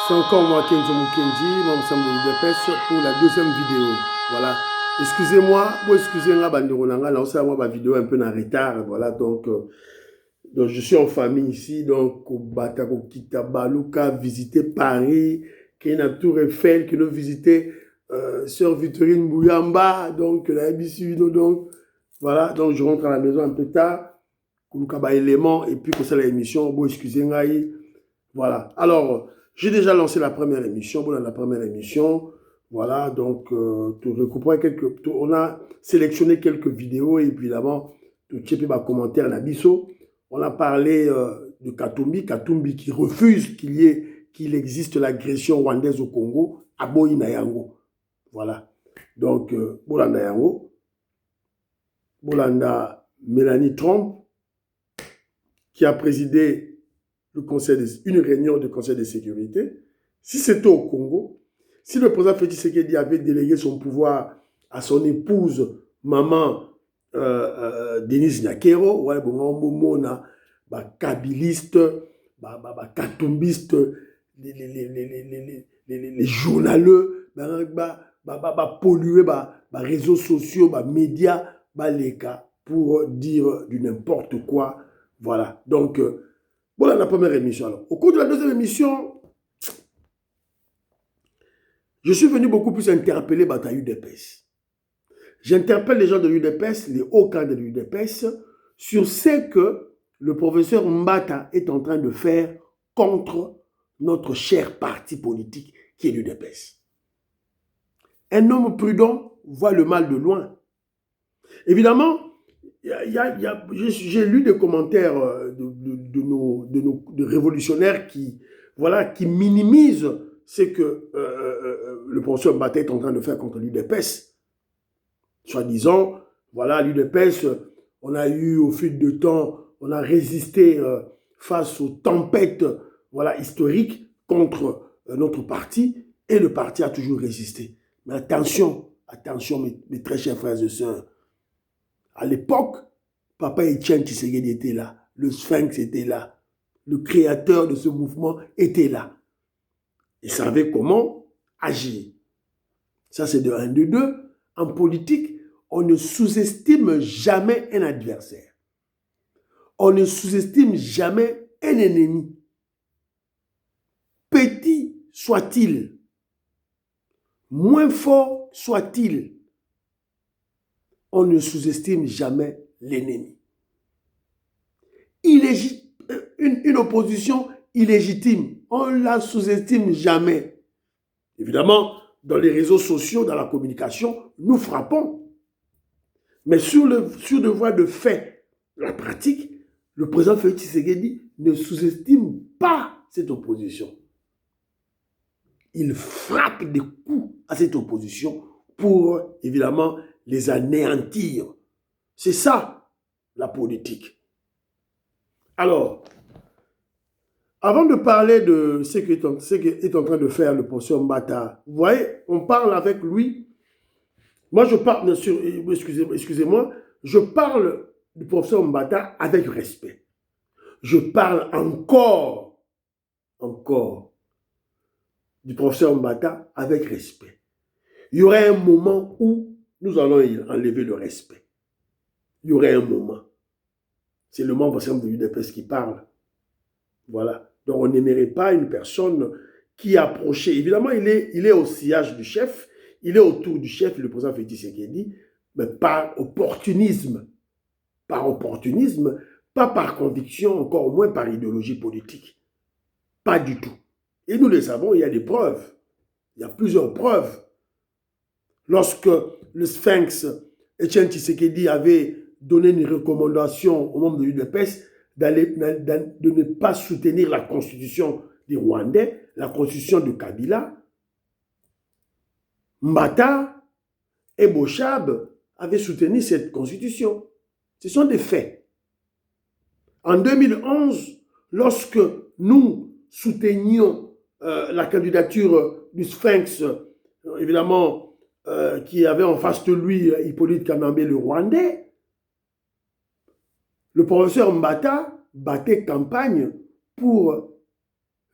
C'est encore moi, Kenzo Mukendi, membre de l'UDPS, pour la deuxième vidéo. Voilà. Excusez-moi, excusez-moi, moi, vidéo un peu en retard. Voilà, donc je suis en famille ici, donc, au Batako Kitabaluka, visiter Paris, qui est une tour Eiffel, qui nous visiter Sœur Victorine Bouyamba, donc, la ABC, donc, voilà, donc je rentre à la maison un peu tard, Koulukaba élément, et puis, que c'est l'émission, bon, excusez-moi, voilà. Alors, j'ai déjà lancé la première émission. Bon, dans la première émission, voilà, donc, on a sélectionné quelques vidéos, et évidemment, tout commentaire Nabiso. On a parlé de Katumbi qui refuse qu'il existe l'agression rwandaise au Congo, à Boïna Yango. Voilà. Donc, Bolanda Yango, Bolanda Mélanie Trump, qui a présidé une réunion du Conseil de sécurité. Si c'était au Congo, si le président Félix Tshisekedi avait délégué son pouvoir à son épouse, maman Denise Nyakero, ouais, bon, kabiliste, katumbiste, les journaleux, polluer réseaux sociaux, médias, pour dire du n'importe quoi. Voilà. Donc, voilà la première émission. Alors, au cours de la deuxième émission, je suis venu beaucoup plus interpeller la UDPS. J'interpelle les gens de l'UDPS, les hauts cadres de l'UDPS, sur ce que le professeur Mbata est en train de faire contre notre cher parti politique qui est l'UDPS. Un homme prudent voit le mal de loin. Évidemment, j'ai lu des commentaires de révolutionnaires qui minimisent ce que le professeur Mbata est en train de faire contre l'UDPS. Soi-disant, voilà, l'UDPS, on a eu au fil du temps, on a résisté face aux tempêtes historiques contre notre parti, et le parti a toujours résisté. Mais attention, mes très chers frères et sœurs, à l'époque, Papa Etienne Tshisekedi était là, le Sphinx était là, le créateur de ce mouvement était là. Il savait comment agir. Ça, c'est de 1, de 2. En politique, on ne sous-estime jamais un adversaire. On ne sous-estime jamais un ennemi. Petit soit-il, moins fort soit-il, on ne sous-estime jamais l'ennemi. Une opposition illégitime, on ne la sous-estime jamais. Évidemment, dans les réseaux sociaux, dans la communication, nous frappons. Mais sur le voie de fait, la pratique, le président Félix Tshisekedi ne sous-estime pas cette opposition. Il frappe des coups à cette opposition pour, évidemment, les anéantir. C'est ça, la politique. Alors, avant de parler de ce qu'est en train de faire le professeur Mbata, vous voyez, on parle avec lui. Moi, je parle, excusez-moi, je parle du professeur Mbata avec respect. Je parle encore du professeur Mbata avec respect. Il y aurait un moment où nous allons enlever le respect. Il y aurait un moment. C'est le membre de l'UDPS qui parle. Voilà. Donc, on n'aimerait pas une personne qui approchait. Évidemment, il est au sillage du chef, il est autour du chef, le président Félix Tshisekedi, mais par opportunisme. Par opportunisme, pas par conviction, encore moins par idéologie politique. Pas du tout. Et nous le savons, il y a des preuves. Il y a plusieurs preuves. Lorsque le Sphinx, Etienne Tshisekedi, avait donné une recommandation aux membres de l'UDPS de ne pas soutenir la constitution des Rwandais, la constitution de Kabila, Mbata et Bochab avaient soutenu cette constitution. Ce sont des faits. En 2011, lorsque nous soutenions la candidature du Sphinx, évidemment, qui avait en face de lui Hippolyte Kanambe, le Rwandais, le professeur Mbata battait campagne pour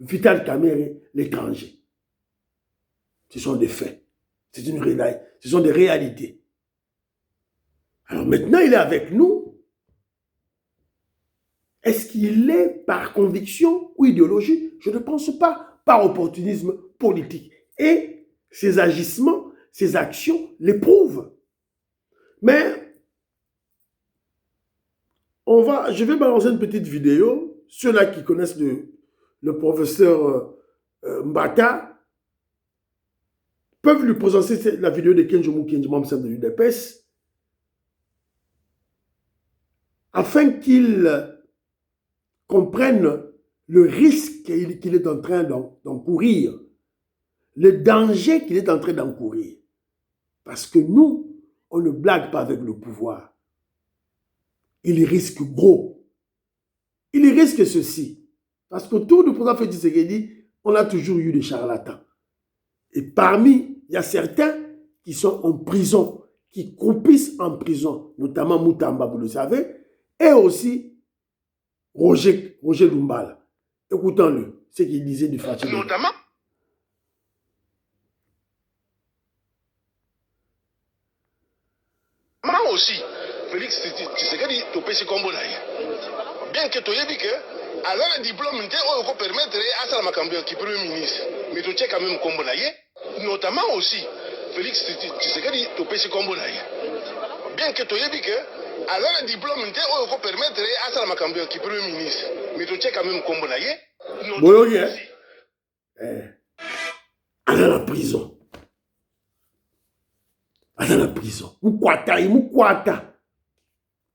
Vital Kamere l'étranger. Ce sont des faits. Ce sont des réalités. Alors maintenant, il est avec nous. Est-ce qu'il est par conviction ou idéologie? Je ne pense pas. Par opportunisme politique. Et ses agissements, ses actions les prouvent. Mais je vais balancer une petite vidéo. Ceux-là qui connaissent le professeur Mbata peuvent lui présenter la vidéo de Kenjo Mukenji, membre de l'UDPS, afin qu'il comprenne le risque qu'il est en train d'encourir, le danger qu'il est en train d'encourir. Parce que nous, on ne blague pas avec le pouvoir. Il risque gros. Il risque ceci. Parce qu'autour du président Félix Tshisekedi, on a toujours eu des charlatans. Et parmi, il y a certains qui sont en prison, qui croupissent en prison, notamment Moutamba, vous le savez, et aussi Roger Lumbala. Écoutons-le, ce qu'il disait du Fatima. Notamment aussi, Félix Tshisekedi, tu peux se combonaï. Bien que tu aies dit que, alors le diplôme, on peut permettre à Salama Kambia qui est Premier ministre, mais tu sais quand même combonaï. Notamment aussi, Félix Tshisekedi, tu peux se combonaï. Bien que tu aies dit que, alors le diplôme, on peut permettre à Salama Kambia qui est Premier ministre, mais tu sais quand même combonaï. Bon, à la prison. À la prison. Moukwata.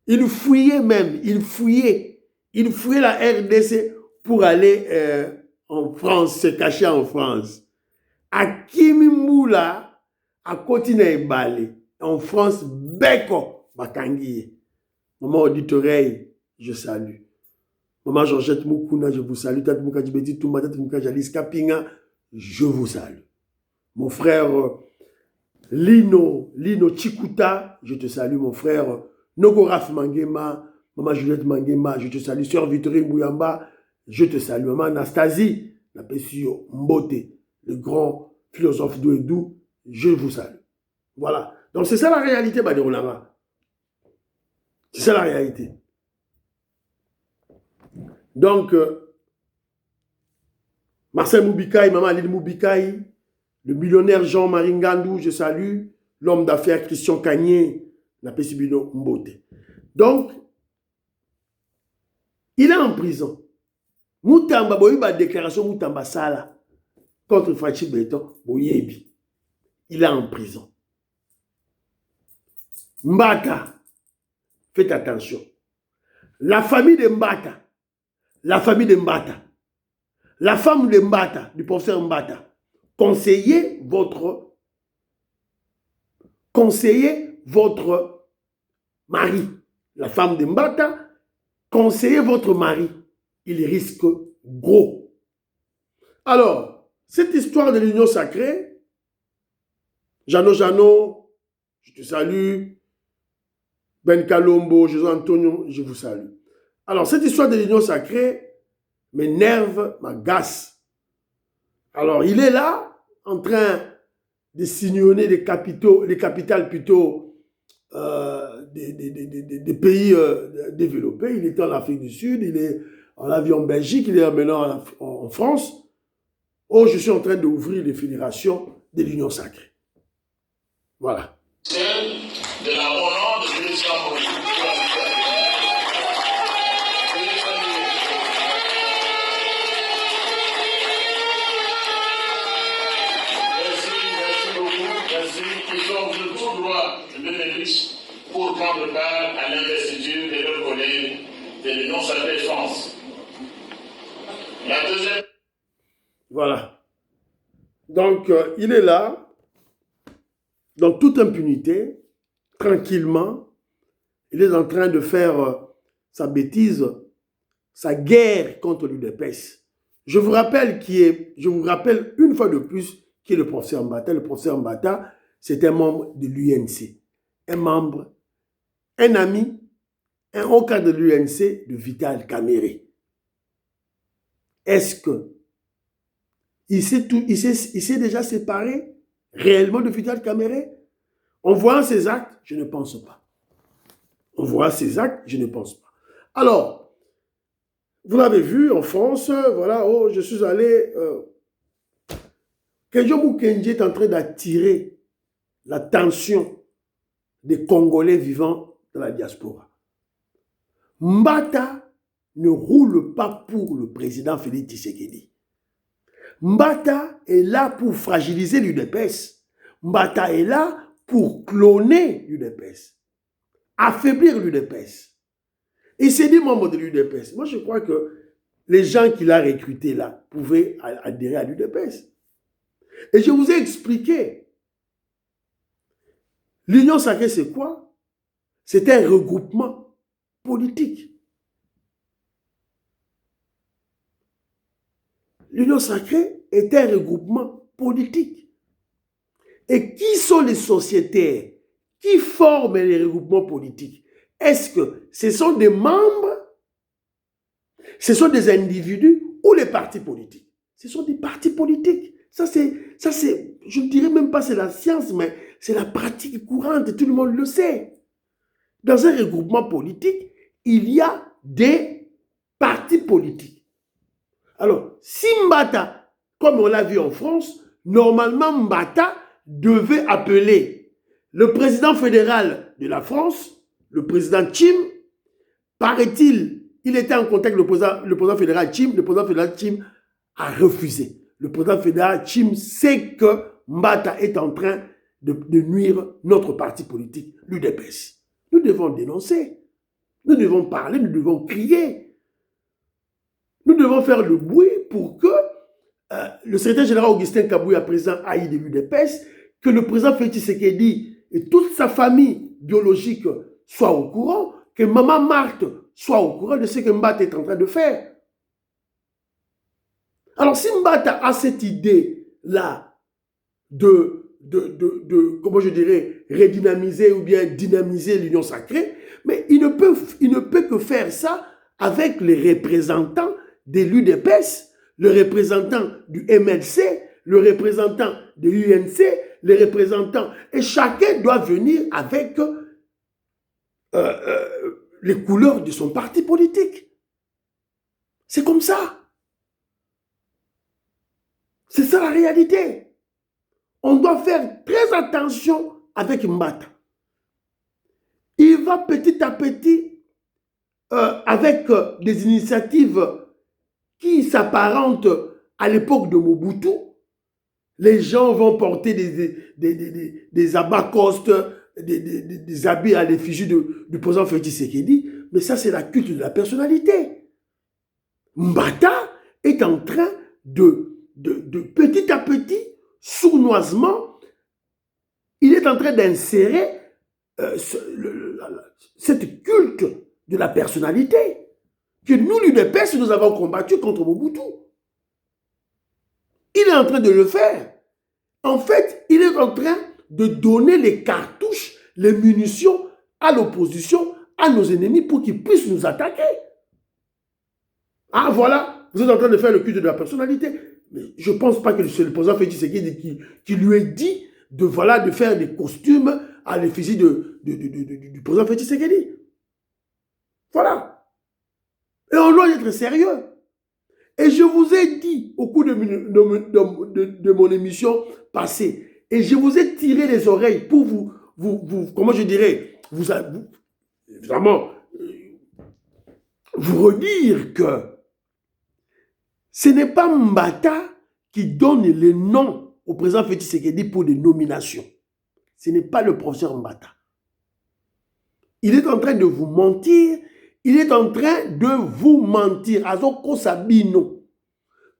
Il fouillait même, il fouillait la RDC pour aller en France, se cacher en France. À Kimimoula, à Kotina-Ebale, en France, Beko, Bakangi. Maman auditoreille, je salue. Maman Georgette Moukouna, je vous salue. Tata Mouka Djibeti Toumba, Tata Mouka Jalis Kapinga, je vous salue. Mon frère Lino Chikuta, je te salue. Mon frère Nogoraf Mangema, Maman Juliette Mangema, je te salue. Sœur Victorine Bouyamba, je te salue. Maman Anastasie, la Pessio Mbote, le grand philosophe d'Ouedou, je vous salue. Voilà. Donc c'est ça la réalité, Badirolama. C'est ça la réalité. Donc, Marcel Moubikaï, Maman Aline Moubikaï, le millionnaire Jean-Marie Ngandou, je salue. L'homme d'affaires Christian Cagné, la Pessibino Mbote. Donc, il est en prison. Moutamba, Boyuba déclaration Moutamba Sala contre Fachi Beton, Boyebi. Il est en prison. Mbata, faites attention. La famille de Mbata, la femme de Mbata, du professeur Mbata, conseillez votre mari. La femme de Mbata, conseillez votre mari. Il risque gros. Alors, cette histoire de l'union sacrée, Jano, je te salue. Ben Kalombo, José Antonio, je vous salue. Alors, cette histoire de l'union sacrée m'énerve, m'agace. Alors, il est là, en train de signonner les capitales plutôt des pays développés. Il était en Afrique du Sud, il est en avion en Belgique, il est maintenant en France. Oh, je suis en train d'ouvrir les fédérations de l'union sacrée. Voilà. De la Hollande de Luxembourg. Merci beaucoup. Merci. Ils sont de tout droit de l'Élysée pour prendre part à l'investiture de leurs collègues de l'Union sacrée de France. La deuxième. Voilà. Donc, il est là. Dans toute impunité, tranquillement, il est en train de faire sa bêtise, sa guerre contre l'UDPS. Je vous rappelle une fois de plus qui est le professeur Mbata. Le professeur Mbata, c'est un membre de l'UNC, un ami, un haut cadre de l'UNC de Vital Kamere. Est-ce que il s'est déjà séparé réellement de Vital Kamerhe? En voyant ses actes, je ne pense pas. En voyant ses actes, je ne pense pas. Alors, vous l'avez vu en France, voilà, oh, je suis allé... Kenjo Mukenji est en train d'attirer l'attention des Congolais vivant dans la diaspora. Mbata ne roule pas pour le président Félix Tshisekedi. Mbata est là pour fragiliser l'UDPS. Mbata est là pour cloner l'UDPS, affaiblir l'UDPS. Il s'est dit membre de l'UDPS. Moi, je crois que les gens qu'il a recrutés là pouvaient adhérer à l'UDPS. Et je vous ai expliqué. L'Union sacrée, c'est quoi? C'est un regroupement politique. L'Union sacrée est un regroupement politique. Et qui sont les sociétaires qui forment les regroupements politiques? Est-ce que ce sont des membres, ce sont des individus ou les partis politiques? Ce sont des partis politiques. Ça c'est, je ne dirais même pas c'est la science, mais c'est la pratique courante, tout le monde le sait. Dans un regroupement politique, il y a des partis politiques. Alors, si Mbata, comme on l'a vu en France, normalement Mbata devait appeler le président fédéral de la France, le président Chim. Paraît-il, il était en contact avec le président fédéral Chim. Le président fédéral Chim a refusé. Le président fédéral Chim sait que Mbata est en train de nuire notre parti politique, l'UDPS. Nous devons dénoncer. Nous devons parler, nous devons crier. Nous devons faire le bruit pour que le secrétaire général Augustin Kabouya, président AI de l'UDPS, que le président Félix Tshisekedi et toute sa famille biologique soient au courant, que maman Marthe soit au courant de ce que Mbata est en train de faire. Alors si Mbata a cette idée-là comment je dirais, redynamiser ou bien dynamiser l'Union sacrée, mais il ne peut que faire ça avec les représentants de l'UDPS, le représentant du MLC, le représentant de l'UNC, les représentants, et chacun doit venir avec les couleurs de son parti politique. C'est comme ça. C'est ça la réalité. On doit faire très attention avec Mbata. Il va petit à petit, avec des initiatives qui s'apparentent à l'époque de Mobutu. Les gens vont porter des abats-costes, des habits à l'effigie du président Félix Tshisekedi, mais ça c'est la culte de la personnalité. Mbata est en train de petit à petit, sournoisement, il est en train d'insérer cette culte de la personnalité que nous, l'UDPS, nous avons combattu contre Mobutu. Il est en train de le faire. En fait, il est en train de donner les cartouches, les munitions à l'opposition, à nos ennemis pour qu'ils puissent nous attaquer. Ah voilà, vous êtes en train de faire le culte de la personnalité. Mais je ne pense pas que c'est le président Félix Tshisekedi qui lui ait dit de faire des costumes à l'effigie du président Félix Tshisekedi. Voilà. Et on doit être sérieux. Et je vous ai dit au cours de mon émission passée, et je vous ai tiré les oreilles pour vous comment je dirais, vraiment, vous redire que ce n'est pas Mbata qui donne le nom au président Félix Tshisekedi pour des nominations. Ce n'est pas le professeur Mbata. Il est en train de vous mentir. Il est en train de vous mentir. Azoko Sabino.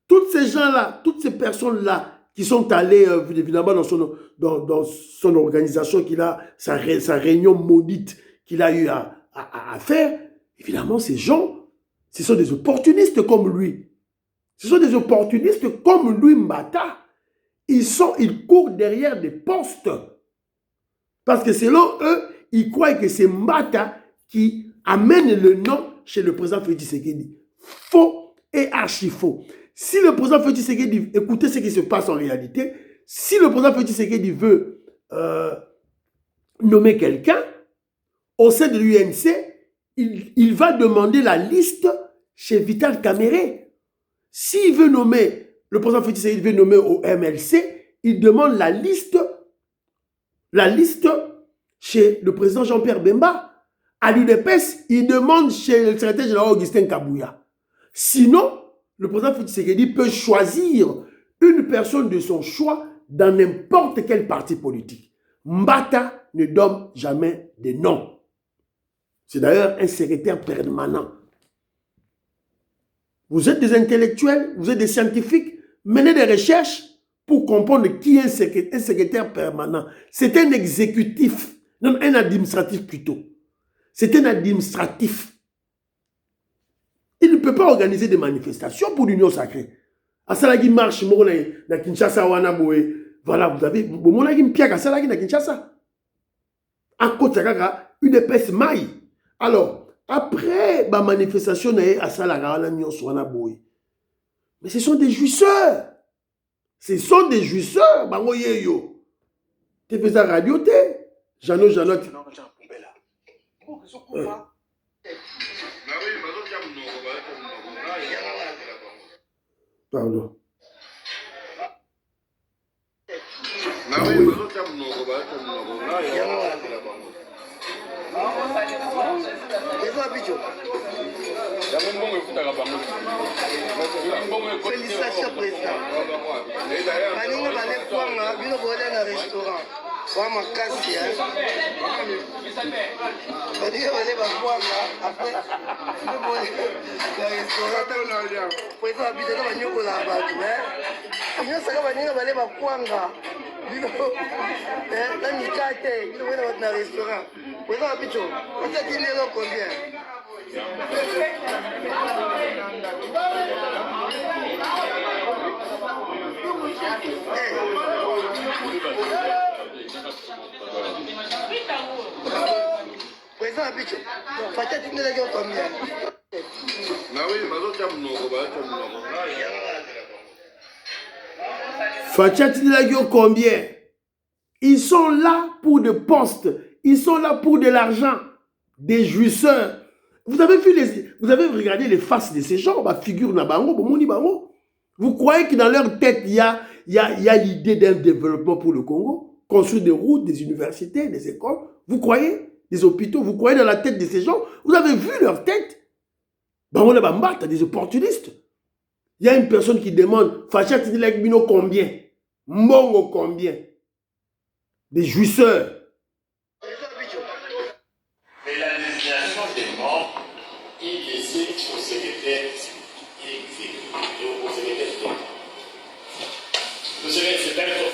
Toutes ces gens-là, toutes ces personnes-là qui sont allées évidemment dans son organisation, qu'il a, sa réunion maudite qu'il a eu à faire, évidemment, ces gens, ce sont des opportunistes comme lui. Ce sont des opportunistes comme lui, Mbata. Ils courent derrière des postes. Parce que selon eux, ils croient que c'est Mbata qui amène le nom chez le président Félix Tshisekedi. Faux et archi faux. Si le président Félix Tshisekedi, écoutez ce qui se passe en réalité, si le président Félix Tshisekedi veut nommer quelqu'un, au sein de l'UNC, il va demander la liste chez Vital Kamere. S'il veut nommer, le président Félix Tshisekedi veut nommer au MLC, il demande la liste chez le président Jean-Pierre Bemba. À l'UDPS, il demande chez le secrétaire général Augustin Kabouya. Sinon, le président Félix Tshisekedi peut choisir une personne de son choix dans n'importe quel parti politique. Mbata ne donne jamais de nom. C'est d'ailleurs un secrétaire permanent. Vous êtes des intellectuels, vous êtes des scientifiques, menez des recherches pour comprendre qui est un secrétaire permanent. C'est un exécutif, non, un administratif plutôt. C'est un administratif. Il ne peut pas organiser des manifestations pour l'Union sacrée. Asalagi marche, na Kinshasa, voilà, vous avez, mon piak asalagi na Kinshasa. À côté de UDPS Maï. Alors, après la manifestation, mais ce sont des jouisseurs. Ce sont des jouisseurs. Tu fais ça radio, Jeannot. Pardon. Félicitations, président. Baninga bale kwanga bino bola na restaurant. Wa makasi baninga bale bakwanga après bino bola na restaurant. Président bidona banyokola batu bino saka baninga bale bakwanga bino na mikate bino bola na restaurant. Président bicho on t'a dit lelo combien? Président Bicho, Fatia Tindelagio combien? Fatia Tindelagio combien? Ils sont là pour des postes, ils sont là pour de l'argent, des jouisseurs. Vous avez regardé les faces de ces gens, ma figure na bango, bomoni bango. Vous croyez que dans leur tête, il y a l'idée d'un développement pour le Congo? Construire des routes, des universités, des écoles. Vous croyez? Des hôpitaux. Vous croyez dans la tête de ces gens? Vous avez vu leur tête? Bango Bambata, des opportunistes. Il y a une personne qui demande, Facha Tidilek Bino combien? Mbongo combien? Des jouisseurs. Mais la désignation des membres, il décide au secrétaire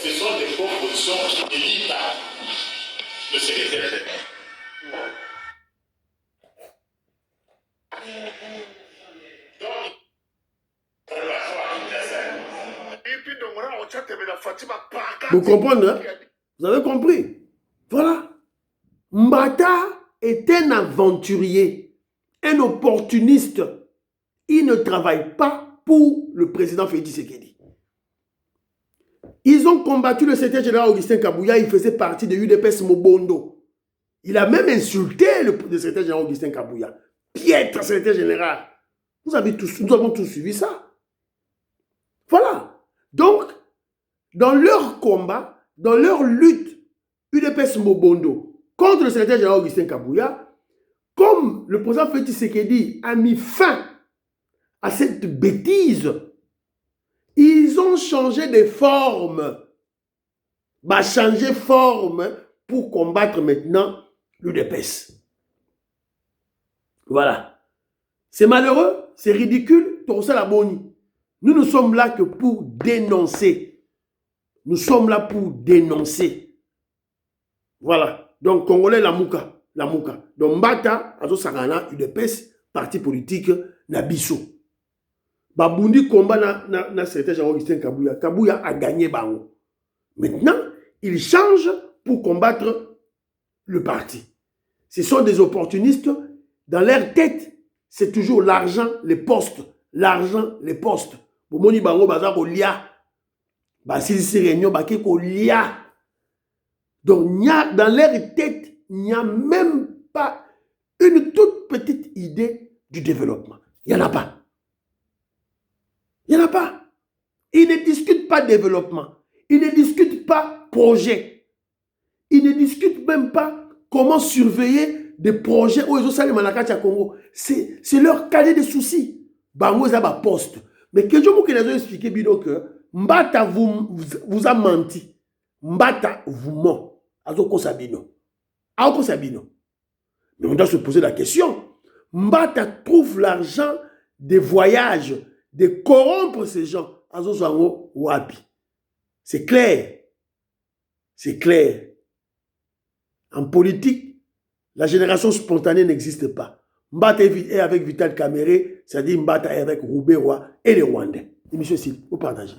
ce sont des propositions qui élitent par le secrétaire général. Vous comprenez, hein? Vous avez compris? Voilà. Mbata est un aventurier, un opportuniste. Il ne travaille pas pour le président Félix Tshisekedi. Ils ont combattu le secrétaire général Augustin Kabouya, il faisait partie de UDPS Mobondo. Il a même insulté le secrétaire général Augustin Kabouya. Piètre secrétaire général. Nous avons tous suivi ça. Voilà. Donc, dans leur combat, dans leur lutte, UDPS Mobondo contre le secrétaire général Augustin Kabouya, comme le président Félix Tshisekedi a mis fin à cette bêtise, ils ont changé de forme. Changer forme pour combattre maintenant l'UDPS. Voilà. C'est malheureux, c'est ridicule, tout ça la bonne. Nous sommes là que pour dénoncer. Nous sommes là pour dénoncer. Voilà. Donc, Congolais, la mouka. Donc, Mbata, Azo Sarana, UDPS, parti politique, Nabiso. Babundi combat na secrétaire général Augustin Kabouya. Kabouya a gagné Bango. Maintenant, il change pour combattre le parti. Ce sont des opportunistes. Dans leur tête, c'est toujours l'argent, les postes. L'argent, les postes. Bomoni bango baza ko lia. Basilisi réunion baki ko lia. Donc dans leur tête, il n'y a même pas une toute petite idée du développement. Il n'y en a pas. Il n'y en a pas. Ils ne discutent pas développement. Ils ne discutent pas projet. Ils ne discutent même pas comment surveiller des projets. C'est leur cadet de soucis. Bango za ba poste. Mais que Dieu vous a expliqué que Mbata vous a menti. Mbata vous ment. Azoko Sabino. Azoko Sabino. Mais on doit se poser la question. Mbata trouve l'argent des voyages, de corrompre ces gens. Azoko Wapi. C'est clair. C'est clair. En politique, la génération spontanée n'existe pas. Mbata est avec Vital Kamere, c'est-à-dire Mbata est avec Roubaix Roy et les Rwandais. Émission ici, vous partagez.